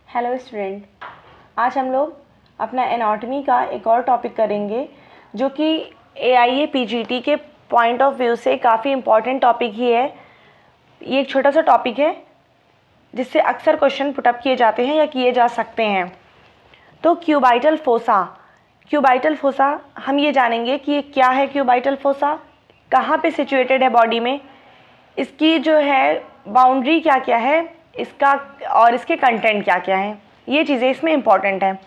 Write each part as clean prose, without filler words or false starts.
Hello student, आज हम लोग अपना एनाटॉमी का एक और टॉपिक करेंगे जो कि AIA PGT के पॉइंट ऑफ व्यू से काफ़ी इम्पॉर्टेंट टॉपिक ही है। ये एक छोटा सा टॉपिक है जिससे अक्सर क्वेश्चन पुटअप किए जाते हैं या किए जा सकते हैं। तो क्यूबाइटल फोसा हम ये जानेंगे कि ये क्या है। क्यूबाइटल फोसा कहाँ पे सिचुएटेड है बॉडी में, इसकी जो है बाउंड्री क्या क्या है, इसका और इसके कंटेंट क्या क्या है, ये चीज़ें इसमें इम्पॉर्टेंट हैं।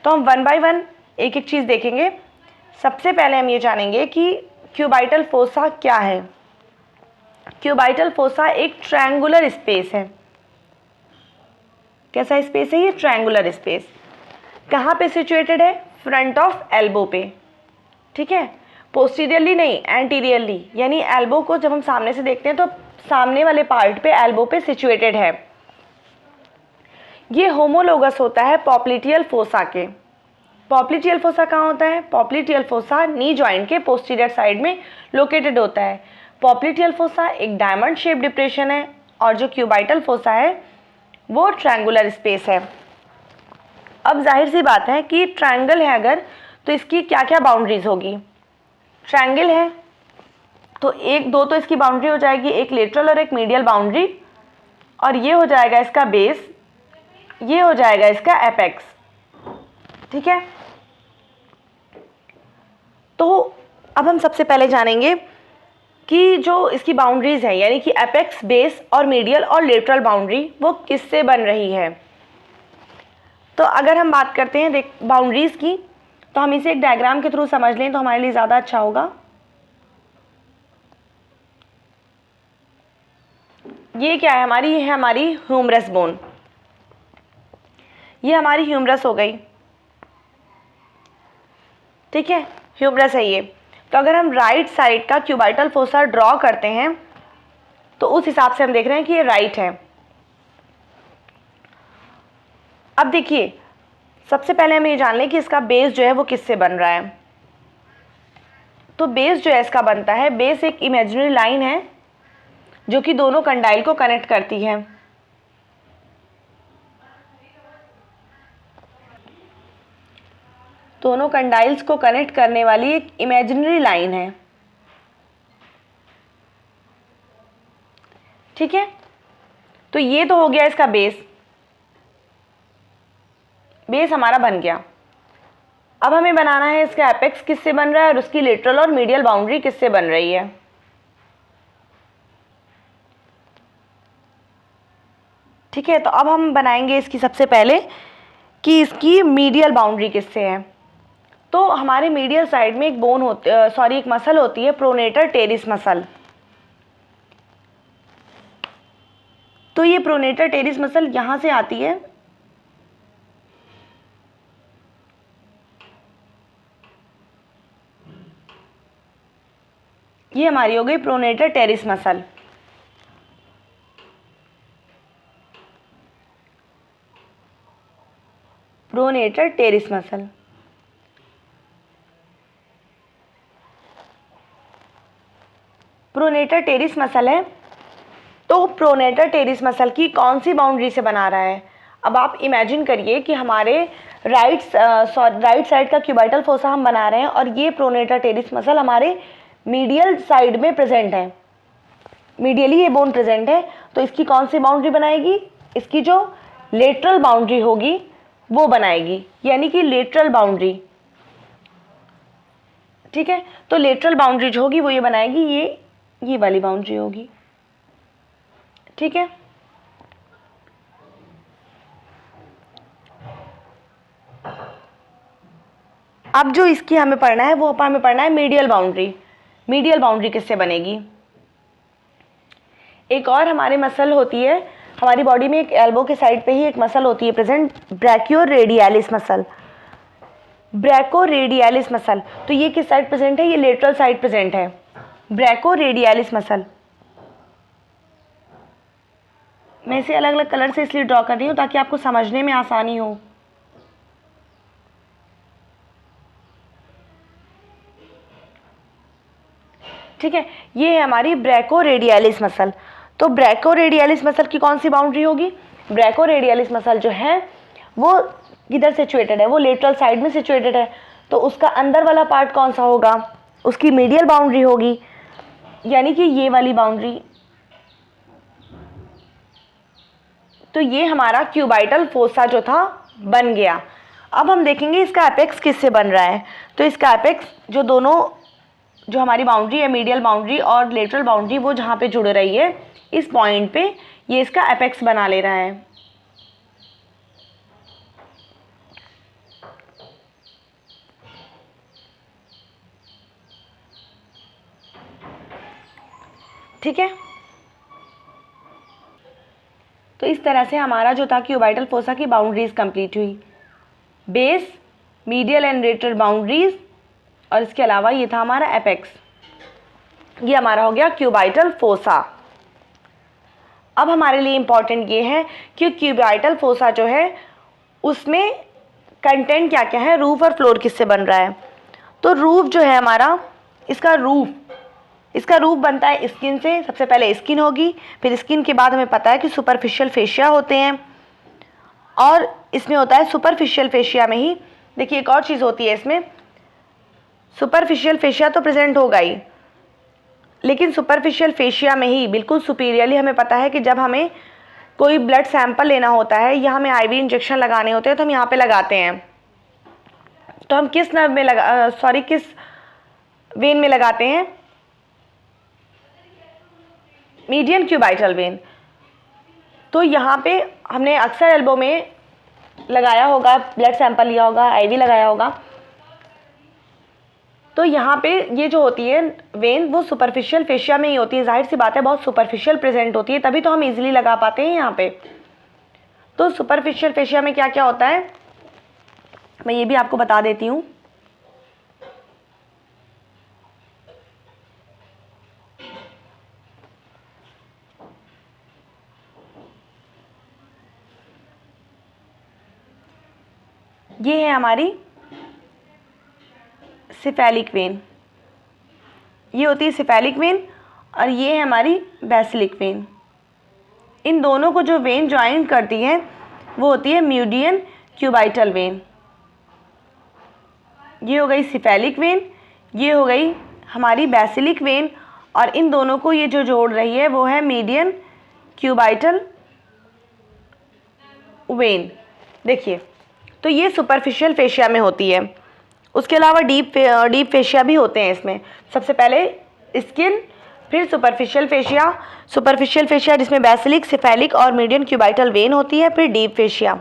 तो हम वन बाय वन एक एक चीज़ देखेंगे। सबसे पहले हम ये जानेंगे कि क्यूबाइटल फोसा क्या है। क्यूबाइटल फोसा एक ट्रायंगुलर स्पेस है। कैसा स्पेस है ये? Triangular space. कहाँ पे सिचुएटेड है? फ्रंट ऑफ एल्बो पे। ठीक है, पोस्टीरियरली नहीं, एंटीरियरली, यानी एल्बो को जब हम सामने से देखते हैं तो सामने वाले पार्ट पे एल्बो पे सिचुएटेड है। ये होमोलोगस होता है पॉप्लिटियल फोसा के। पॉप्लिटियल फोसा कहाँ होता है? पॉप्लिटियल फोसा नी जॉइंट के पोस्टीरियर साइड में लोकेटेड होता है। पॉप्लिटियल फोसा एक डायमंड शेप डिप्रेशन है और जो क्यूबाइटल फोसा है वो ट्रायंगुलर स्पेस है। अब जाहिर सी बात है कि ट्रायंगल है अगर, तो इसकी क्या क्या बाउंड्रीज होगी। ट्रायंगल है तो एक दो तो इसकी बाउंड्री हो जाएगी, एक लेटरल और एक मीडियल बाउंड्री, और ये हो जाएगा इसका बेस, ये हो जाएगा इसका एपेक्स। ठीक है, तो अब हम सबसे पहले जानेंगे कि जो इसकी बाउंड्रीज है, यानी कि एपेक्स, बेस और मीडियल और लेटरल बाउंड्री, वो किससे बन रही है। तो अगर हम बात करते हैं बाउंड्रीज की, तो हम इसे एक डायग्राम के थ्रू समझ लें तो हमारे लिए ज़्यादा अच्छा होगा। ये क्या है हमारी? ये है हमारी ह्यूमरस बोन। ये हमारी ह्यूमरस हो गई। ठीक है, ह्यूमरस है ये। तो अगर हम राइट साइड का क्यूबाइटल फोसा ड्रॉ करते हैं तो उस हिसाब से हम देख रहे हैं कि ये राइट है। अब देखिए, सबसे पहले हम ये जान लें कि इसका बेस जो है वो किससे बन रहा है। तो बेस जो है इसका बनता है, बेस एक इमेजिनरी लाइन है जो कि दोनों कंडाइल को कनेक्ट करती है। दोनों कंडाइल्स को कनेक्ट करने वाली एक इमेजिनरी लाइन है। ठीक है, तो ये तो हो गया इसका बेस। बेस हमारा बन गया। अब हमें बनाना है इसका एपेक्स किससे बन रहा है और उसकी लेटरल और मीडियल बाउंड्री किससे बन रही है। ठीक है, तो अब हम बनाएंगे इसकी सबसे पहले कि इसकी मीडियल बाउंड्री किससे है। तो हमारे मीडियल साइड में एक बोन होती, एक मसल होती है, प्रोनेटर टेरिस मसल। तो ये प्रोनेटर टेरिस मसल यहां से आती है, ये हमारी हो गई pronator teres muscle. Pronator teres muscle, pronator teres muscle है। तो प्रोनेटर टेरिस मसल की कौन सी बाउंड्री से बना रहा है? अब आप इमेजिन करिए कि हमारे राइट साइड का क्यूबाइटल फोसा हम बना रहे हैं और ये प्रोनेटर टेरिस मसल हमारे मीडियल साइड में प्रेजेंट है, मीडियली ये बोन प्रेजेंट है। तो इसकी कौन सी बाउंड्री बनाएगी? इसकी जो लेटरल बाउंड्री होगी वो बनाएगी, यानी कि लेटरल बाउंड्री। ठीक है, तो लेटरल बाउंड्री जो होगी वो ये बनाएगी, ये वाली बाउंड्री होगी। ठीक है, अब जो इसकी हमें पढ़ना है वो हमें पढ़ना है मीडियल बाउंड्री। मीडियल बाउंड्री किससे बनेगी? एक और हमारी मसल होती है हमारी बॉडी में, एक एल्बो के साइड पे ही एक मसल होती है प्रेजेंट, ब्रैकियोरेडियलिस मसल। ब्रैकोरेडियलिस मसल, तो ये किस साइड प्रेजेंट है? ये लेटरल साइड प्रेजेंट है, ब्रैकोरेडियलिस मसल। मैं इसे अलग अलग कलर से इसलिए ड्रॉ कर रही हूँ ताकि आपको समझने में आसानी हो। ठीक है, ये है हमारी ब्रैकोरेडियलिस मसल। तो ब्रैकोरेडियलिस मसल की कौन सी बाउंड्री होगी? ब्रैकोरेडियलिस मसल जो है वो किधर सिचुएटेड है, वो लेटरल साइड में सिचुएटेड है। तो उसका अंदर वाला पार्ट कौन सा होगा, उसकी मीडियल बाउंड्री होगी, यानी कि ये वाली बाउंड्री। तो ये हमारा क्यूबाइटल फोसा जो था बन गया। अब हम देखेंगे इसका एपेक्स किससे बन रहा है। तो इसका एपेक्स जो दोनों जो हमारी बाउंड्री है, मीडियल बाउंड्री और लेटरल बाउंड्री, वो जहाँ पे जुड़ रही है इस पॉइंट पे, ये इसका एपेक्स बना ले रहा है। ठीक है, तो इस तरह से हमारा जो था क्यूबाइटल फोसा की बाउंड्रीज कंप्लीट हुई, base, medial and lateral boundaries, और इसके अलावा ये था हमारा एपेक्स। ये हमारा हो गया क्यूबाइटल फोसा। अब हमारे लिए इम्पॉर्टेंट ये है कि क्यूबाइटल फोसा जो है उसमें कंटेंट क्या क्या है, रूफ और फ्लोर किससे बन रहा है। तो रूफ जो है हमारा, इसका रूफ बनता है स्किन से। सबसे पहले स्किन होगी, फिर स्किन के बाद हमें पता है कि सुपरफिशियल फेशिया होते हैं, और इसमें होता है सुपरफिशियल फेशिया में ही, देखिए एक और चीज़ होती है इसमें, सुपरफिशियल फेशिया तो प्रेजेंट होगा ही, लेकिन सुपरफिशियल फेशिया में ही बिल्कुल सुपीरियरली हमें पता है कि जब हमें कोई ब्लड सैंपल लेना होता है या हमें आईवी इंजेक्शन लगाने होते हैं तो हम यहाँ पे लगाते हैं। तो हम किस नर्व में किस वेन में लगाते हैं, मीडियन क्यूबाइटल वेन। तो यहाँ पे हमने अक्सर एल्बो में लगाया होगा, ब्लड सैंपल लिया होगा, आईवी लगाया होगा। तो यहाँ पे ये जो होती है वेन वो सुपरफिशियल फेशिया में ही होती है, जाहिर सी बात है बहुत सुपरफिशियल प्रेजेंट होती है, तभी तो हम इजीली लगा पाते हैं यहाँ पे। तो सुपरफिशियल फेशिया में क्या क्या होता है मैं ये भी आपको बता देती हूँ। ये है हमारी सिफेलिक वेन, ये होती है सिफेलिक वेन, और ये है हमारी बेसिलिक वेन। इन दोनों को जो वेन ज्वाइन करती है वो होती है मीडियन क्यूबाइटल वेन। ये हो गई सिफेलिक वेन, ये हो गई हमारी बेसिलिक वेन, और इन दोनों को ये जो जोड़ रही है वो है मीडियन क्यूबाइटल वेन। देखिए, तो ये सुपरफिशियल फेशिया में होती है। उसके अलावा डीप फेशिया भी होते हैं इसमें। सबसे पहले स्किन, फिर सुपरफिशियल फेशिया जिसमें बेसिलिक, सिफेलिक और मीडियन क्यूबाइटल वेन होती है, फिर डीप फेशिया।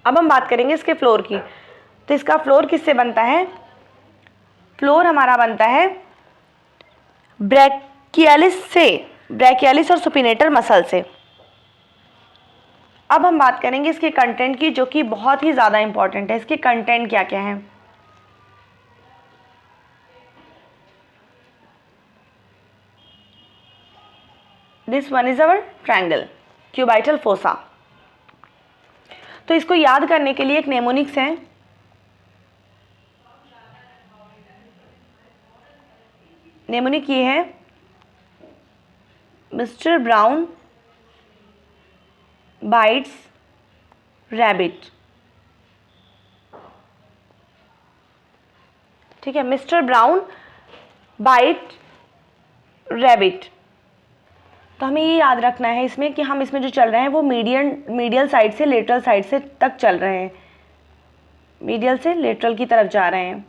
अब हम बात करेंगे इसके फ्लोर की। तो इसका फ्लोर किससे बनता है, फ्लोर हमारा बनता है ब्रैकियालिस और सुपिनेटर मसल से। अब हम बात करेंगे इसके कंटेंट की, जो कि बहुत ही ज़्यादा इंपॉर्टेंट है। इसके कंटेंट क्या क्या हैं, this one is our triangle cubital fossa. तो इसको याद करने के लिए एक नेमोनिक्स है। नेमोनिक ये है, मिस्टर ब्राउन बाइट्स रैबिट। ठीक है, मिस्टर ब्राउन बाइट रैबिट। तो हमें ये याद रखना है इसमें कि हम इसमें जो चल रहे हैं वो मीडियल साइड से लेटरल साइड से तक चल रहे हैं, मीडियल से लेटरल की तरफ जा रहे हैं।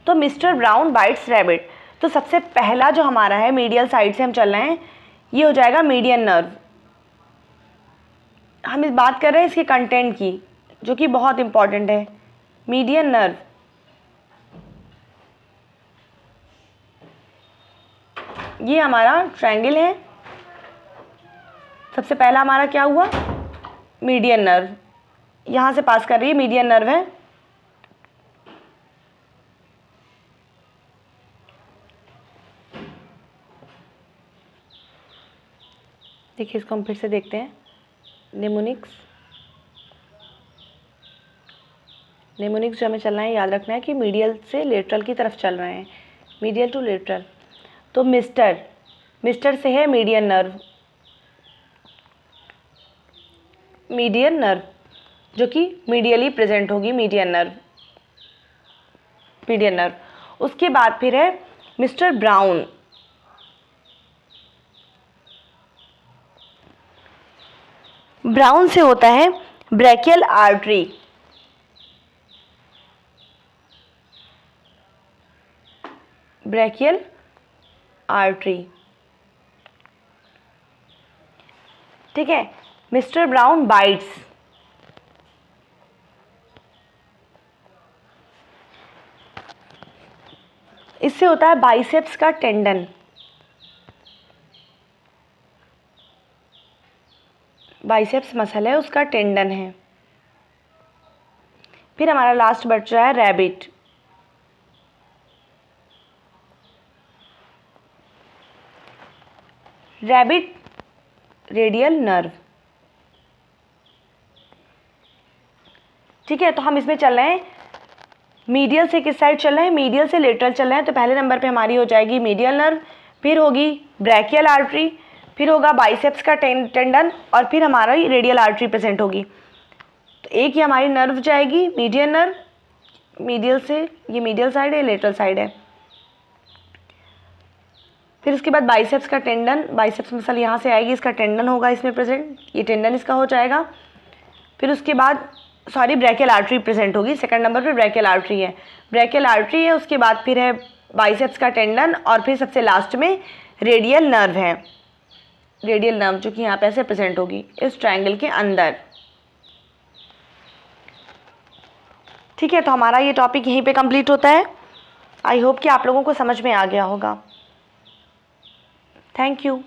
तो मिस्टर ब्राउन बाइट्स रैबिट, तो सबसे पहला जो हमारा है मीडियल साइड से हम चल रहे हैं, ये हो जाएगा मीडियन नर्व। हम इस बात कर रहे हैं इसके कंटेंट की, जो कि बहुत इंपॉर्टेंट है। मीडियन नर्व, ये हमारा ट्रायंगल है। सबसे पहला हमारा क्या हुआ, मीडियन नर्व, यहाँ से पास कर रही है, मीडियन नर्व है। देखिए इसको हम फिर से देखते हैं। नेमोनिक्स जो हमें चलना है, याद रखना है कि मीडियल से लेटरल की तरफ चल रहे हैं, मीडियल टू लेटरल। तो मिस्टर से है मीडियन नर्व, मीडियन नर्व, जो कि मीडियली प्रेजेंट होगी, मीडियन नर्व। उसके बाद फिर है मिस्टर ब्राउन। ब्राउन से होता है ब्रैकियल आर्टरी। ब्रैकियल आर्टरी, ठीक है। Mister brown bytes. इससे होता है बाइसेप्स का टेंडन। बाइसेप्स मसल है, उसका टेंडन है। फिर हमारा लास्ट बच रहा है रैबिट। रैबिट रेडियल नर्व, ठीक है। तो हम इसमें चल रहे हैं मीडियल से किस साइड चल रहे हैं, मीडियल से लेटरल चल रहे हैं। तो पहले नंबर पे हमारी हो जाएगी मीडियल नर्व, फिर होगी ब्रैकियल आर्टरी, फिर होगा बाइसेप्स का टेंडन, और फिर हमारा रेडियल आर्टरी प्रेजेंट होगी। तो एक ही हमारी नर्व जाएगी मीडियल नर्व, मीडियल से, ये मीडियल साइड है, लेटरल साइड है। फिर उसके बाद बाइसेप्स का टेंडन, बाइसेप्स मसल यहाँ से आएगी, इसका टेंडन होगा इसमें प्रेजेंट, ये टेंडन इसका हो जाएगा। फिर उसके बाद ब्रैकियल आर्टरी प्रेजेंट होगी। सेकंड नंबर पे ब्रैकियल आर्टरी है, ब्रैकियल आर्टरी है। उसके बाद फिर है बाइसेप्स का टेंडन, और फिर सबसे लास्ट में रेडियल नर्व है। रेडियल नर्व जो कि यहाँ पे ऐसे प्रेजेंट होगी इस ट्रायंगल के अंदर, ठीक है। तो हमारा ये टॉपिक यहीं पे कंप्लीट होता है। आई होप कि आप लोगों को समझ में आ गया होगा। Thank you.